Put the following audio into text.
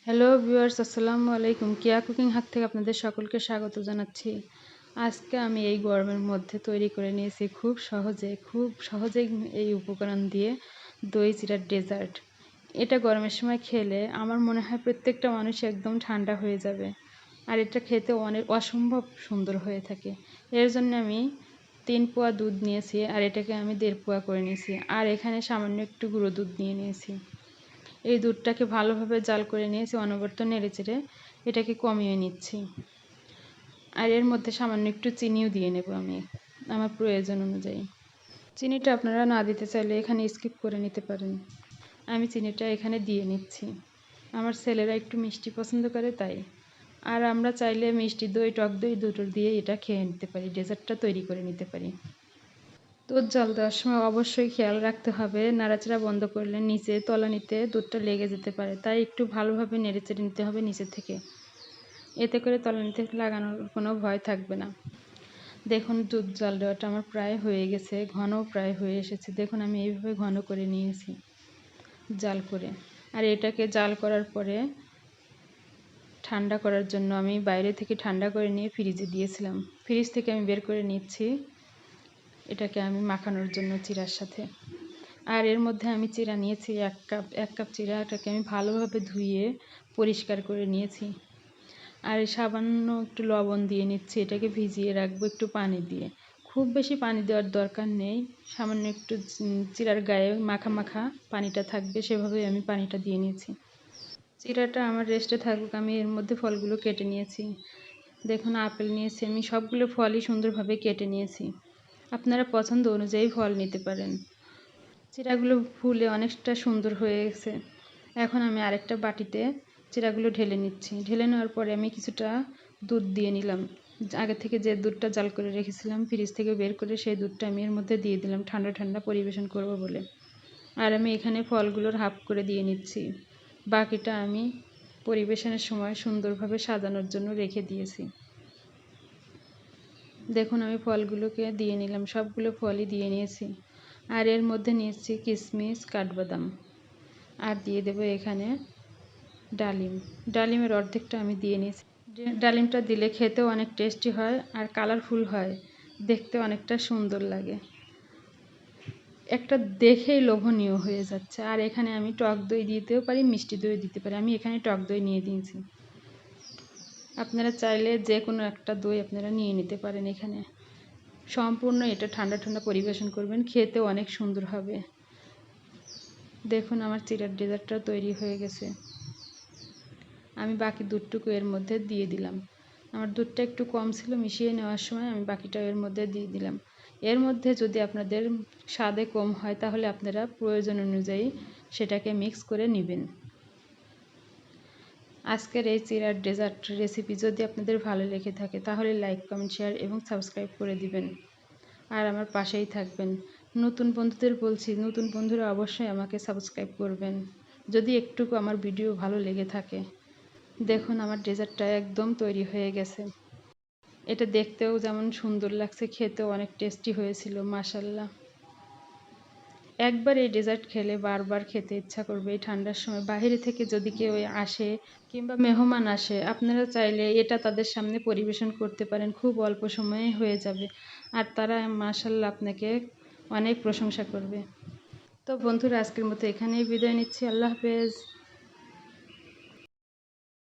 Hello viewers, আসসালামু আলাইকুম। কেয়া cooking হাত থেকে আপনাদের সকলকে স্বাগত জানাচ্ছি। আজকে আমি এই গরমের মধ্যে তৈরি করে নিয়েছি খুব সহজেই এই উপকরণ দিয়ে দই চিড়ার ডেজার্ট। এটা গরমের সময় খেলে আমার মনে হয় প্রত্যেকটা মানুষ একদম ঠান্ডা হয়ে যাবে। আর এটা খেতে অসম্ভব সুন্দর হয়ে থাকে। এর জন্য আমি 3 পোয়া দুধ নিয়েছি আর এটাকে আমি 1.5 পোয়া করে নিয়েছি। আর এখানে সামান্য একটু গুঁড়ো দুধ নিয়ে নিয়েছি। এই দুধটাকে ভালোভাবে জাল করে নিয়েছি, অনবরত নেড়েচেড়ে এটাকে কমিয়ে নিচ্ছি। আর এর মধ্যে সামান্য একটু চিনিও দিয়ে নেব আমি আমার প্রয়োজন অনুযায়ী। চিনিটা আপনারা না দিতে চাইলে এখানে স্কিপ করে নিতে পারেন। আমি চিনিটা এখানে দিয়ে নিচ্ছি। আমার ছেলেরা একটু মিষ্টি পছন্দ করে তাই। আর আমরা চাইলে মিষ্টি দই, টক দই দুটো দিয়ে এটা খেয়ে নিতে পারি, ডেজার্টটা তৈরি করে নিতে পারি। দুধ জাল দেওয়ার সময় অবশ্যই খেয়াল রাখতে হবে, নাড়াচাড়া বন্ধ করলে নিচে তলানিতে দুধটা লেগে যেতে পারে, তাই একটু ভালোভাবে নেড়েচেড়ে নিতে হবে নিচে থেকে। এতে করে তলানিতে লাগানোর কোনো ভয় থাকবে না। দেখুন দুধ জাল দেওয়াটা আমার প্রায় হয়ে গেছে, ঘনও প্রায় হয়ে এসেছে। দেখুন আমি এইভাবে ঘন করে নিয়েছি জাল করে। আর এটাকে জাল করার পরে ঠান্ডা করার জন্য আমি বাইরে থেকে ঠান্ডা করে নিয়ে ফ্রিজে দিয়েছিলাম। ফ্রিজ থেকে আমি বের করে নিচ্ছি এটাকে আমি মাখানোর জন্য চিড়ার সাথে। আর এর মধ্যে আমি চিড়া নিয়েছি 1 কাপ চিড়া। এটাকে আমি ভালোভাবে ধুয়ে পরিষ্কার করে নিয়েছি। আর সামান্য একটু লবণ দিয়ে নিচ্ছি, এটাকে ভিজিয়ে রাখবো একটু পানি দিয়ে। খুব বেশি পানি দেওয়ার দরকার নেই, সামান্য একটু চিড়ার গায়ে মাখা মাখা পানিটা থাকবে সেভাবেই আমি পানিটা দিয়ে নিয়েছি। চিড়াটা আমার রেস্টে থাকুক, আমি এর মধ্যে ফলগুলো কেটে নিয়েছি। দেখুন আপেল নিয়েছি আমি, সবগুলো ফলই সুন্দরভাবে কেটে নিয়েছি। আপনারা পছন্দ অনুযায়ী ফল নিতে পারেন। চিড়াগুলো ফুলে অনেকটা সুন্দর হয়ে গেছে। এখন আমি আরেকটা বাটিতে চিড়াগুলো ঢেলে নিচ্ছি। ঢেলে নেওয়ার পরে আমি কিছুটা দুধ দিয়ে নিলাম। আগে থেকে যে দুধটা জাল করে রেখেছিলাম ফ্রিজ থেকে বের করে, সেই দুধটা আমি এর মধ্যে দিয়ে দিলাম ঠান্ডা ঠান্ডা পরিবেশন করব বলে। আর আমি এখানে ফলগুলোর হাফ করে দিয়ে নিচ্ছি। বাকিটা আমি পরিবেশনের সময় সুন্দরভাবে সাজানোর জন্য রেখে দিয়েছি। দেখুন আমি ফলগুলোকে দিয়ে নিলাম, সবগুলো ফলই দিয়ে নিয়েছি। আর এর মধ্যে নিয়েছি কিশমিশ, কাঠবাদাম। আর দিয়ে দেবো এখানে ডালিম। ডালিমের অর্ধেকটা আমি দিয়ে নিয়েছি। ডালিমটা দিলে খেতেও অনেক টেস্টি হয় আর কালারফুল হয়, দেখতে অনেকটা সুন্দর লাগে, একটা দেখেই লোভনীয় হয়ে যাচ্ছে। আর এখানে আমি টক দই দিতেও পারি, মিষ্টি দই দিতে পারি। আমি এখানে টক দই নিয়ে দিয়েছি। আপনারা চাইলে যে কোনো একটা দই আপনারা নিয়ে নিতে পারেন। এখানে সম্পূর্ণ এটা ঠান্ডা ঠান্ডা পরিবেশন করবেন, খেতেও অনেক সুন্দর হবে। দেখুন আমার চিড়ার ডেজার্টটা তৈরি হয়ে গেছে। আমি বাকি দুধটুকু এর মধ্যে দিয়ে দিলাম। আমার দুধটা একটু কম ছিল, মিশিয়ে নেওয়ার সময় আমি বাকিটা এর মধ্যে দিয়ে দিলাম। এর মধ্যে যদি আপনাদের স্বাদে কম হয় তাহলে আপনারা প্রয়োজন অনুযায়ী সেটাকে মিক্স করে নেবেন। আজকের এই চিড়ার ডেজার্ট রেসিপি যদি আপনাদের ভালো লেগে থাকে তাহলে লাইক, কমেন্ট, শেয়ার এবং সাবস্ক্রাইব করে দিবেন। আর আমার পাশেই থাকবেন। নতুন বন্ধুদের বলছি, নতুন বন্ধুরা অবশ্যই আমাকে সাবস্ক্রাইব করবেন যদি একটুকু আমার ভিডিও ভালো লেগে থাকে। দেখুন আমার ডেজার্টটা একদম তৈরি হয়ে গেছে। এটা দেখতেও যেমন সুন্দর লাগছে, খেতেও অনেক টেস্টি হয়েছিল মাশাআল্লাহ। একবার এই ডেজার্ট খেলে বারবার খেতে ইচ্ছা করবে। এই ঠান্ডার সময় বাইরে থেকে যদি কেউ আসে কিংবা মেহমান আসে, আপনারা চাইলে এটা তাদের সামনে পরিবেশন করতে পারেন, খুব অল্প সময়ে হয়ে যাবে আর তারা মাশাআল্লাহ আপনাকে অনেক প্রশংসা করবে। তো বন্ধুরা আজকের মতো এখানেই বিদায় নিচ্ছি। আল্লাহ হাফেজ।